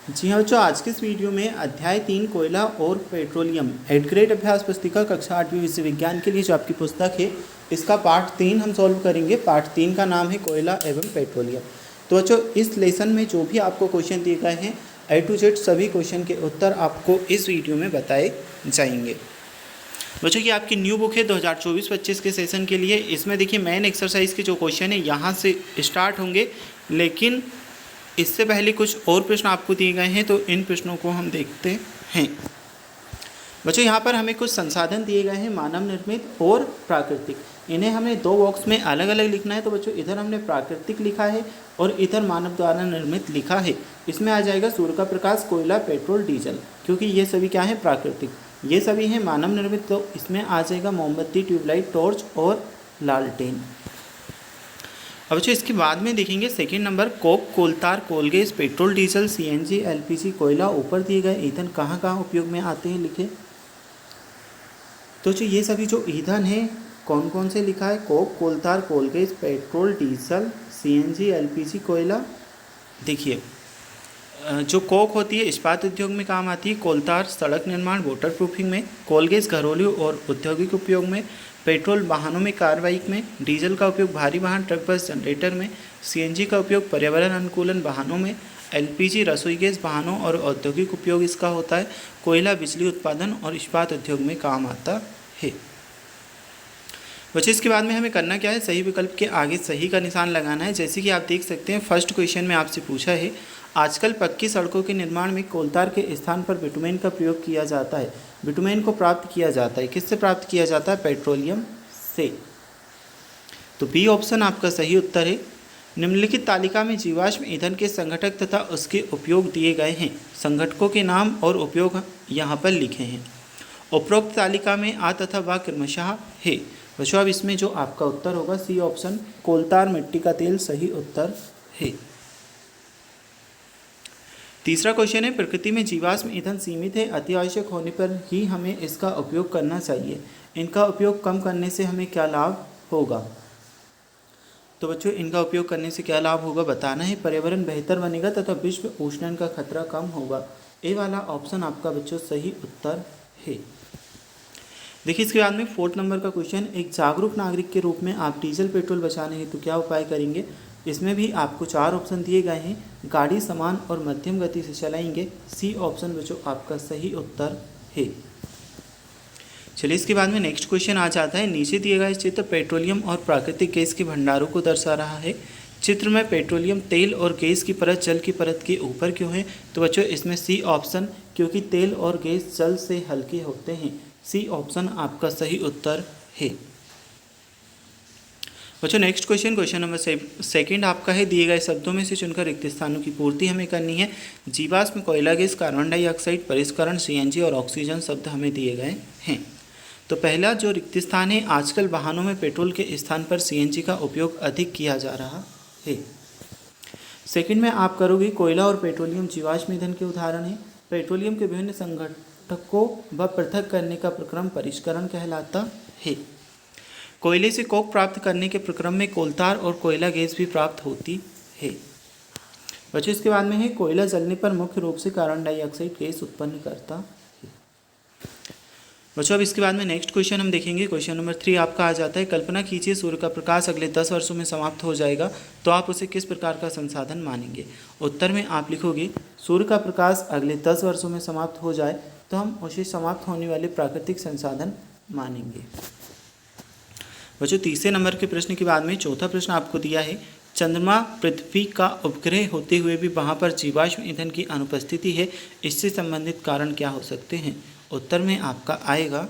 जी हाँ बच्चों, आज के इस वीडियो में अध्याय 3 कोयला और पेट्रोलियम एट ग्रेड अभ्यास पुस्तिका कक्षा 8वीं विषय विज्ञान के लिए जो आपकी पुस्तक है, इसका पार्ट 3 हम सॉल्व करेंगे। पार्ट 3 का नाम है कोयला एवं पेट्रोलियम। तो बच्चों, इस लेसन में जो भी आपको क्वेश्चन दिए गए हैं A to Z सभी क्वेश्चन के उत्तर आपको इस वीडियो में बताए जाएंगे। बच्चों, ये आपकी न्यू बुक है 2024-25 के सेशन के लिए। इसमें देखिए मेन एक्सरसाइज के जो क्वेश्चन है यहाँ से स्टार्ट होंगे, लेकिन इससे पहले कुछ और प्रश्न आपको दिए गए हैं, तो इन प्रश्नों को हम देखते हैं। बच्चों, यहाँ पर हमें कुछ संसाधन दिए गए हैं, मानव निर्मित और प्राकृतिक। इन्हें हमें दो बॉक्स में अलग अलग लिखना है। तो बच्चों, इधर हमने प्राकृतिक लिखा है और इधर मानव द्वारा निर्मित लिखा है। इसमें आ जाएगा सूर्य का प्रकाश, कोयला, पेट्रोल, डीजल, क्योंकि ये सभी क्या है, प्राकृतिक। ये सभी हैं मानव निर्मित, तो इसमें आ जाएगा मोमबत्ती, ट्यूबलाइट, टॉर्च और लालटेन। अब बच्चों, इसके बाद में देखेंगे second number, coke, coal tar, coal gas, petrol, diesel, CNG, LPG, कोयला, ऊपर दिए गए ईंधन कहाँ कहाँ उपयोग में आते हैं, लिखे। तो जो ये सभी जो ईंधन है कौन कौन से लिखा है, coke, coal tar, coal gas, petrol, diesel, CNG, LPG, कोयला। देखिए, जो कोक होती है इस्पात उद्योग में काम आती है, कोलतार सड़क निर्माण, वाटर प्रूफिंग में, कोलगेस घरेलू और औद्योगिक उपयोग में, पेट्रोल वाहनों में, कार्बाइक में, डीजल का उपयोग भारी वाहन, ट्रक, बस, जनरेटर में, सीएनजी का उपयोग पर्यावरण अनुकूलन वाहनों में, एलपीजी रसोई गैस वाहनों और औद्योगिक उपयोग इसका होता है, कोयला बिजली उत्पादन और इस्पात उद्योग में काम आता है। बच्चे, इसके बाद में हमें करना क्या है, सही विकल्प के आगे सही का निशान लगाना है। जैसे कि आप देख सकते हैं फर्स्ट क्वेश्चन में आपसे पूछा है, आजकल पक्की सड़कों के निर्माण में कोलतार के स्थान पर बिटुमेन का प्रयोग किया जाता है। बिटुमेन को प्राप्त किया जाता है, किससे प्राप्त किया जाता है, पेट्रोलियम से। तो बी ऑप्शन आपका सही उत्तर है। निम्नलिखित तालिका में जीवाश्म ईंधन के संघटक तथा उसके उपयोग दिए गए हैं। संघटकों के नाम और उपयोग यहाँ पर लिखे हैं। उपरोक्त तालिका में आ तथा व क्रमशः है। बच्चों, अब इसमें जो आपका उत्तर होगा सी ऑप्शन, कोलतार मिट्टी का तेल, सही उत्तर है। तीसरा क्वेश्चन है, प्रकृति में जीवाश्म ईंधन सीमित है, अति आवश्यक होने पर ही हमें इसका उपयोग करना चाहिए। इनका उपयोग कम करने से हमें क्या लाभ होगा। तो बच्चों, इनका उपयोग करने से क्या लाभ होगा बताना है। पर्यावरण बेहतर बनेगा तथा विश्व उष्णन का खतरा कम होगा। ए वाला ऑप्शन आपका बच्चों सही उत्तर है। देखिए, इसके बाद में फोर्थ नंबर का क्वेश्चन, एक जागरूक नागरिक के रूप में आप डीजल पेट्रोल बचाने हेतु क्या उपाय करेंगे। इसमें भी आपको 4 ऑप्शन दिए गए हैं। गाड़ी समान और मध्यम गति से चलाएंगे, सी ऑप्शन बच्चों आपका सही उत्तर है। चलिए, इसके बाद में नेक्स्ट क्वेश्चन आ जाता है। नीचे दिए गए चित्र पेट्रोलियम और प्राकृतिक गैस के भंडारों को दर्शा रहा है। चित्र में पेट्रोलियम तेल और गैस की परत जल की परत के ऊपर क्यों है। तो बच्चों, इसमें सी ऑप्शन, क्योंकि तेल और गैस जल से हल्के होते हैं, सी ऑप्शन आपका सही उत्तर है। बच्चों, next question, question number second आपका है, दिए गए शब्दों में से चुनकर रिक्त स्थानों की पूर्ति हमें करनी है। जीवाश्म, कोयला गैस, कार्बन डाइऑक्साइड, परिष्करण, सीएनजी और ऑक्सीजन शब्द हमें दिए गए हैं। तो पहला जो रिक्त स्थान है, आजकल वाहनों में पेट्रोल के स्थान पर सीएनजी का उपयोग अधिक किया जा रहा है। सेकंड में आप करोगे, कोयला और पेट्रोलियम जीवाश्म ईंधन के उदाहरण है। पेट्रोलियम के विभिन्न संघटकों व पृथक करने का प्रक्रम परिष्करण कहलाता है। कोयले से कोक प्राप्त करने के प्रक्रम में कोलतार और कोयला गैस भी प्राप्त होती है। बच्चों, इसके बाद में है, कोयला जलने पर मुख्य रूप से कार्बन डाइऑक्साइड गैस उत्पन्न करता है। बच्चों, अब इसके बाद में नेक्स्ट क्वेश्चन हम देखेंगे। क्वेश्चन नंबर 3 आपका आ जाता है, कल्पना कीजिए सूर्य का प्रकाश अगले 10 वर्षों में समाप्त हो जाएगा, तो आप उसे किस प्रकार का संसाधन मानेंगे। उत्तर में आप लिखोगे, सूर्य का प्रकाश अगले 10 वर्षों में समाप्त हो जाए तो हम उसे समाप्त होने वाले प्राकृतिक संसाधन मानेंगे। बच्चों, तीसरे नंबर के प्रश्न के बाद में चौथा प्रश्न आपको दिया है, चंद्रमा पृथ्वी का उपग्रह होते हुए भी वहाँ पर जीवाश्म ईंधन की अनुपस्थिति है, इससे संबंधित कारण क्या हो सकते हैं। उत्तर में आपका आएगा,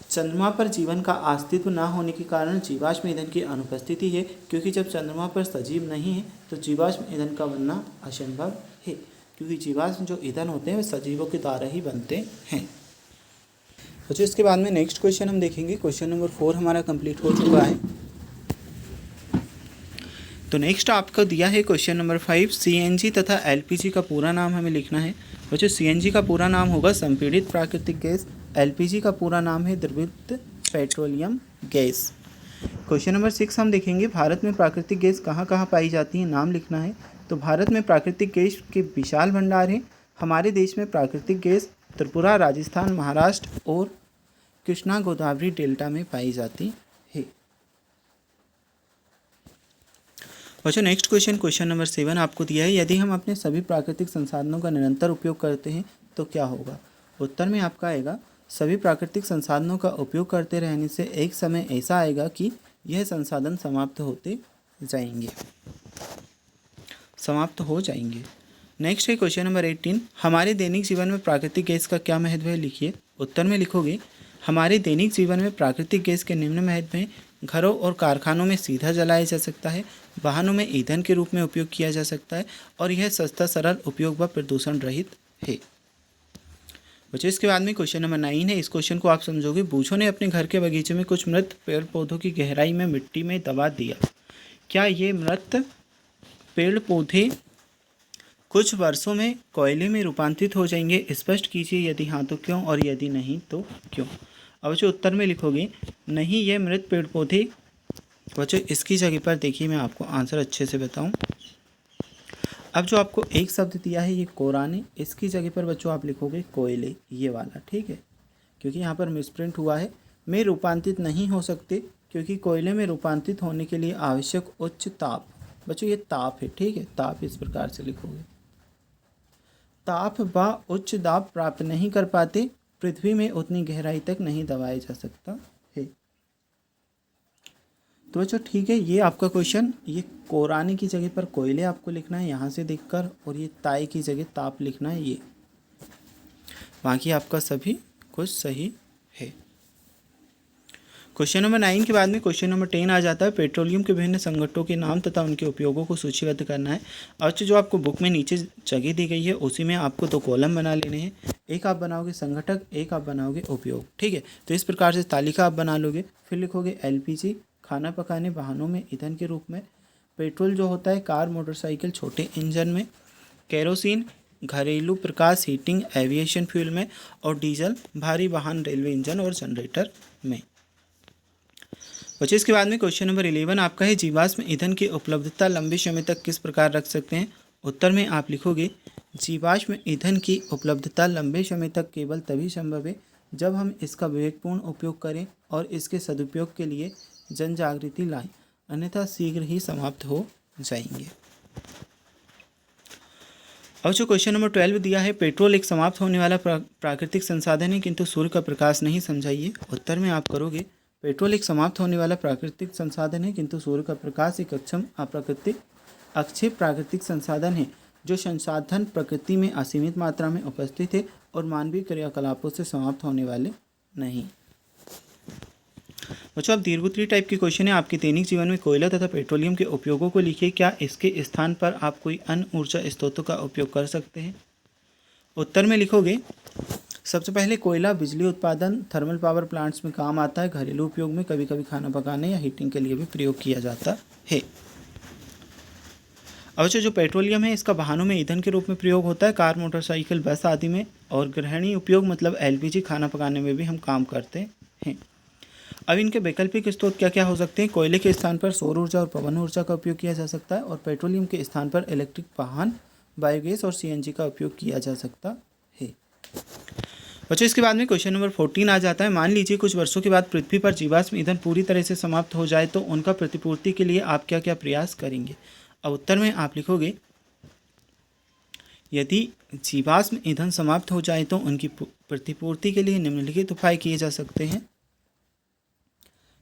चंद्रमा पर जीवन का अस्तित्व न होने के कारण जीवाश्म ईंधन की अनुपस्थिति है, क्योंकि जब चंद्रमा पर सजीव नहीं है तो जीवाश्म ईंधन का बनना असंभव है, क्योंकि जीवाश्म जो ईंधन होते हैं वे सजीवों के द्वारा ही बनते हैं। बच्चों, इसके बाद में नेक्स्ट क्वेश्चन हम देखेंगे। क्वेश्चन नंबर 4 हमारा कंप्लीट हो चुका है। तो नेक्स्ट आपको दिया है क्वेश्चन नंबर 5, सीएनजी तथा एलपीजी का पूरा नाम हमें लिखना है। बच्चों, सीएनजी का पूरा नाम होगा संपीड़ित प्राकृतिक गैस, एलपीजी का पूरा नाम है द्रवित पेट्रोलियम गैस। क्वेश्चन नंबर 6 हम देखेंगे, भारत में प्राकृतिक गैस कहाँ कहाँ पाई जाती है, नाम लिखना है। तो भारत में प्राकृतिक गैस के विशाल भंडार हैं। हमारे देश में प्राकृतिक गैस त्रिपुरा, राजस्थान, महाराष्ट्र और कृष्णा गोदावरी डेल्टा में पाई जाती है। बच्चों नेक्स्ट क्वेश्चन नंबर 7 आपको दिया है, यदि हम अपने सभी प्राकृतिक संसाधनों का निरंतर उपयोग करते हैं तो क्या होगा। उत्तर में आपका आएगा, सभी प्राकृतिक संसाधनों का उपयोग करते रहने से एक समय ऐसा आएगा कि यह संसाधन समाप्त हो जाएंगे। नेक्स्ट है क्वेश्चन नंबर 18, हमारे दैनिक जीवन में प्राकृतिक गैस का क्या महत्व है, लिखिए। उत्तर में लिखोगे, हमारे दैनिक जीवन में प्राकृतिक गैस के निम्न महत्व हैं। घरों और कारखानों में सीधा जलाया जा सकता है, वाहनों में ईंधन के रूप में उपयोग किया जा सकता है और यह सस्ता, सरल, उपयोग व प्रदूषण रहित है। बच्चों इसके बाद में क्वेश्चन नंबर 9 है। इस क्वेश्चन को आप समझोगे, बूझों ने अपने घर के बगीचे में कुछ मृत पेड़ पौधों की गहराई में मिट्टी में दबा दिया। क्या ये मृत पेड़ पौधे कुछ वर्षों में कोयले में रूपांतरित हो जाएंगे? स्पष्ट कीजिए, यदि हाँ तो क्यों और यदि नहीं तो क्यों। अब बच्चों उत्तर में लिखोगे, नहीं ये मृत पेड़ पौधे। बच्चों इसकी जगह पर देखिए, मैं आपको आंसर अच्छे से बताऊं। अब जो आपको एक शब्द दिया है ये कोराने, इसकी जगह पर बच्चों आप लिखोगे कोयले, ये वाला, ठीक है, क्योंकि यहाँ पर मिसप्रिंट हुआ है। में रूपांतरित नहीं हो सकते क्योंकि कोयले में रूपांतरित होने के लिए आवश्यक उच्च ताप, बच्चों ये ताप है, ठीक है, ताप इस प्रकार से लिखोगे, ताप व उच्च दाब प्राप्त नहीं कर पाते, पृथ्वी में उतनी गहराई तक नहीं दबाया जा सकता है। तो बच्चों ठीक है, ये आपका क्वेश्चन, ये कोराने की जगह पर कोयले आपको लिखना है यहाँ से देखकर, और ये ताई की जगह ताप लिखना है, ये बाकी आपका सभी कुछ सही है। क्वेश्चन नंबर 9 के बाद में क्वेश्चन नंबर 10 आ जाता है, पेट्रोलियम के विभिन्न संगठनों के नाम तथा उनके उपयोगों को सूचीबद्ध करना है। अच्छा, जो आपको बुक में नीचे जगह दी गई है उसी में आपको 2 कॉलम बना लेने हैं, एक आप बनाओगे संगठक, एक आप बनाओगे उपयोग, ठीक है। तो इस प्रकार से तालिका आप बना लोगे, फिर लिखोगे एलपीजी खाना पकाने वाहनों में ईंधन के रूप में, पेट्रोल जो होता है कार मोटरसाइकिल छोटे इंजन में, केरोसिन घरेलू प्रकाश हीटिंग एविएशन फ्यूल में, और डीजल भारी वाहन रेलवे इंजन और जनरेटर में। बच्चों इसके बाद में क्वेश्चन नंबर 11 आपका है, जीवाश्म ईंधन की उपलब्धता लंबे समय तक किस प्रकार रख सकते हैं। उत्तर में आप लिखोगे, जीवाश्म ईंधन की उपलब्धता लंबे समय तक केवल तभी संभव है जब हम इसका विवेकपूर्ण उपयोग करें और इसके सदुपयोग के लिए जन जागृति लाएं, अन्यथा शीघ्र ही समाप्त हो जाएंगे। अब जो क्वेश्चन नंबर 12 दिया है, पेट्रोल एक समाप्त होने वाला प्राकृतिक संसाधन है किंतु सूर्य का प्रकाश नहीं, समझाइए। उत्तर में आप करोगे, पेट्रोल एक समाप्त होने वाला प्राकृतिक संसाधन है किंतु सूर्य का प्रकाश एक अक्षय प्राकृतिक संसाधन है जो संसाधन प्रकृति में असीमित मात्रा में उपस्थित है और मानवीय क्रियाकलापों से समाप्त होने वाले नहीं। बच्चों अब दीर्घोत्तरीय टाइप के क्वेश्चन है, आपके दैनिक जीवन में कोयला तथा पेट्रोलियम के उपयोगों को लिखिए। क्या इसके स्थान पर आप कोई अन्य ऊर्जा स्रोतों का उपयोग कर सकते हैं। उत्तर में लिखोगे, सबसे पहले कोयला बिजली उत्पादन थर्मल पावर प्लांट्स में काम आता है, घरेलू उपयोग में कभी कभी खाना पकाने या हीटिंग के लिए भी प्रयोग किया जाता है। अवश्य जो पेट्रोलियम है इसका वाहनों में ईंधन के रूप में प्रयोग होता है, कार मोटरसाइकिल बस आदि में, और गृहिणी उपयोग मतलब एलपीजी खाना पकाने में भी हम काम करते हैं। अब इनके वैकल्पिक स्रोत क्या क्या हो सकते हैं। कोयले के स्थान पर सौर ऊर्जा और पवन ऊर्जा का उपयोग किया जा सकता है, और पेट्रोलियम के स्थान पर इलेक्ट्रिक वाहन, बायोगैस और सीएनजी का उपयोग किया जा सकता है। बच्चों इसके बाद में क्वेश्चन नंबर 14 आ जाता है, मान लीजिए कुछ वर्षों के बाद पृथ्वी पर जीवाश्म ईंधन पूरी तरह से समाप्त हो जाए तो उनका प्रतिपूर्ति के लिए आप क्या क्या प्रयास करेंगे। अब उत्तर में आप लिखोगे, यदि जीवाश्म ईंधन समाप्त हो जाए तो उनकी प्रतिपूर्ति के लिए निम्नलिखित उपाय किए जा सकते हैं।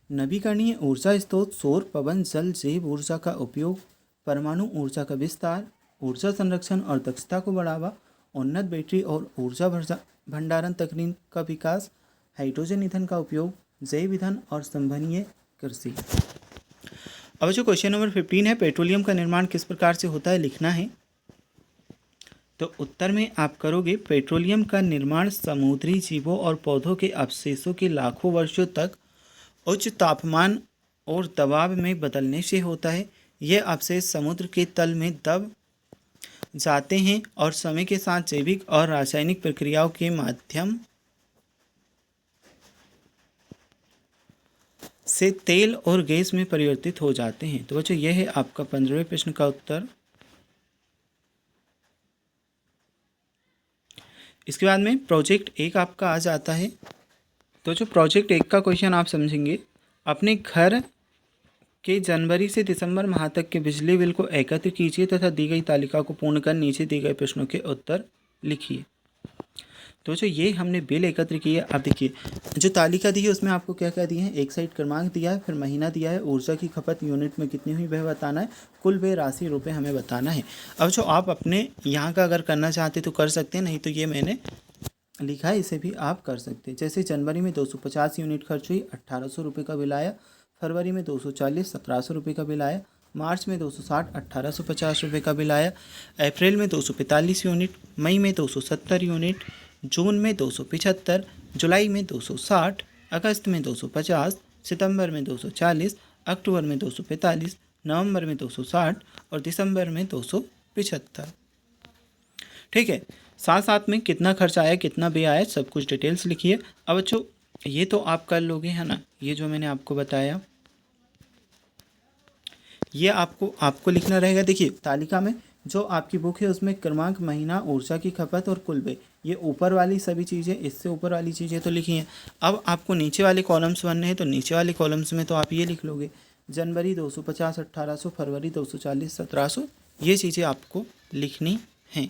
नवीकरणीय ऊर्जा स्रोत, सौर, पवन, जल, जैव ऊर्जा का उपयोग, परमाणु ऊर्जा का विस्तार, ऊर्जा संरक्षण और दक्षता को बढ़ावा, उन्नत बैटरी और ऊर्जा भंडारण तकनीक का विकास, हाइड्रोजन ईंधन का उपयोग, जैव ईंधन और संभवनीय कृषि। अब जो क्वेश्चन नंबर 15 है, पेट्रोलियम का निर्माण किस प्रकार से होता है, लिखना है। तो उत्तर में आप करोगे, पेट्रोलियम का निर्माण समुद्री जीवों और पौधों के अवशेषों के लाखों वर्षों तक उच्च तापमान और दबाव में बदलने से होता है। यह अवशेष समुद्र के तल में दब जाते हैं और समय के साथ जैविक और रासायनिक प्रक्रियाओं के माध्यम से तेल और गैस में परिवर्तित हो जाते हैं। तो बच्चों यह है आपका 15वें प्रश्न का उत्तर। इसके बाद में प्रोजेक्ट 1 आपका आ जाता है। तो जो प्रोजेक्ट 1 का क्वेश्चन आप समझेंगे, अपने घर के जनवरी से दिसंबर माह तक के बिजली बिल को एकत्र कीजिए तथा दी गई तालिका को पूर्ण कर नीचे दिए गए प्रश्नों के उत्तर लिखिए। तो जो ये हमने बिल एकत्र किए, अब देखिए जो तालिका दी है उसमें आपको क्या क्या दिए हैं, एक साइड क्रमांक दिया है, फिर महीना दिया है, ऊर्जा की खपत यूनिट में कितनी हुई वह बताना है, कुल व्यय राशि रुपए हमें बताना है। अब जो आप अपने यहाँ का अगर करना चाहते तो कर सकते हैं, नहीं तो ये मैंने लिखा है इसे भी आप कर सकते हैं। जैसे जनवरी में 250 यूनिट खर्च हुई, 1800 रुपये का बिल आया। फरवरी में 240, 1700 रुपये का बिल आया। मार्च में 260, 1850 रुपये का बिल आया। अप्रैल में 245 यूनिट, मई में 270 यूनिट, जून में 275, जुलाई में 260, अगस्त में 250, सितंबर में 240, अक्टूबर में 245, नवंबर में 260 और दिसंबर में 275। ठीक है, साथ साथ में कितना खर्च आया, कितना व्यय आया, सब कुछ डिटेल्स लिखिए। अब बच्चों ये तो आप कर लोगे है ना, ये जो मैंने आपको बताया ये आपको लिखना रहेगा। देखिए तालिका में जो आपकी बुक है उसमें क्रमांक, महीना, ऊर्जा की खपत और कुल व्यय, ये ऊपर वाली सभी चीज़ें, इससे ऊपर वाली चीज़ें तो लिखी हैं। अब आपको नीचे वाले कॉलम्स बनने हैं, तो नीचे वाले कॉलम्स में तो आप ये लिख लोगे, जनवरी 250, 1800, फरवरी 240, 1700, ये चीज़ें आपको लिखनी हैं।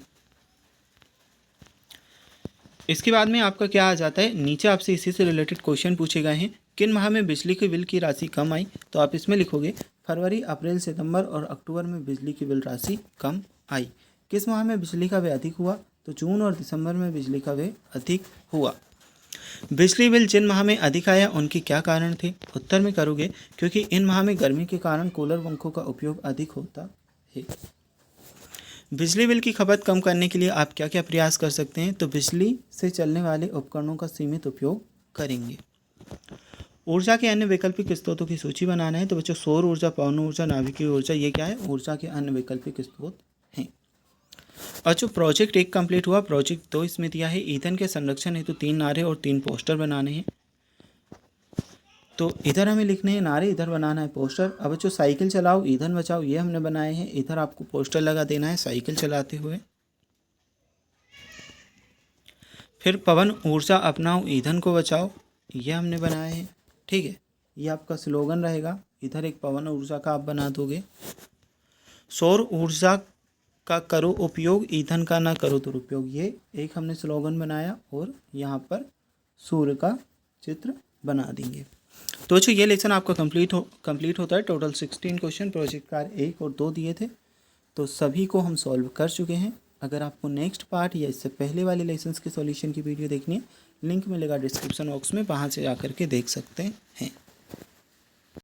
इसके बाद में आपका क्या आ जाता है, नीचे आपसे इसी से रिलेटेड क्वेश्चन पूछे गए हैं। किन माह में बिजली के बिल की राशि कम आई, तो आप इसमें लिखोगे फरवरी, अप्रैल, सितंबर और अक्टूबर में बिजली की बिल राशि कम आई। किस माह में बिजली का व्यय अधिक हुआ, तो जून और दिसंबर में बिजली का व्यय अधिक हुआ। बिजली बिल जिन माह में अधिक आया उनके क्या कारण थे, उत्तर में करोगे क्योंकि इन माह में गर्मी के कारण कूलर पंखों का उपयोग अधिक होता है। बिजली बिल की खपत कम करने के लिए आप क्या क्या प्रयास कर सकते हैं, तो बिजली से चलने वाले उपकरणों का सीमित उपयोग करेंगे। ऊर्जा के अन्य वैकल्पिक स्रोतों की सूची बनाना है, तो बच्चों सौर ऊर्जा, पवन ऊर्जा, नाभिकीय ऊर्जा, ये क्या है, ऊर्जा के अन्य वैकल्पिक स्रोत हैं। और जो प्रोजेक्ट 1 कंप्लीट हुआ, प्रोजेक्ट 2 इसमें दिया है, ईंधन के संरक्षण हेतु 3 नारे और 3 पोस्टर बनाने हैं। तो इधर हमें लिखने हैं नारे, इधर बनाना है पोस्टर। अब बच्चों साइकिल चलाओ ईंधन बचाओ, ये हमने बनाए हैं, इधर आपको पोस्टर लगा देना है साइकिल चलाते हुए। फिर पवन ऊर्जा अपनाओ ईंधन को बचाओ, ये हमने बनाए हैं। ठीक है, ये आपका स्लोगन रहेगा, इधर एक पवन ऊर्जा का आप बना दोगे। सौर ऊर्जा का करो उपयोग, ईंधन का ना करो दुरुपयोग, ये एक हमने स्लोगन बनाया और यहाँ पर सूर्य का चित्र बना देंगे। तो बच्चों ये लेसन आपका कंप्लीट होता है। टोटल 16 क्वेश्चन प्रोजेक्ट कार्य 1 और 2 दिए थे, तो सभी को हम सॉल्व कर चुके हैं। अगर आपको नेक्स्ट पार्ट या इससे पहले वाले लेसन्स के सॉल्यूशन की वीडियो देखनी है, लिंक मिलेगा डिस्क्रिप्शन बॉक्स में, वहाँ से जाकर के देख सकते हैं।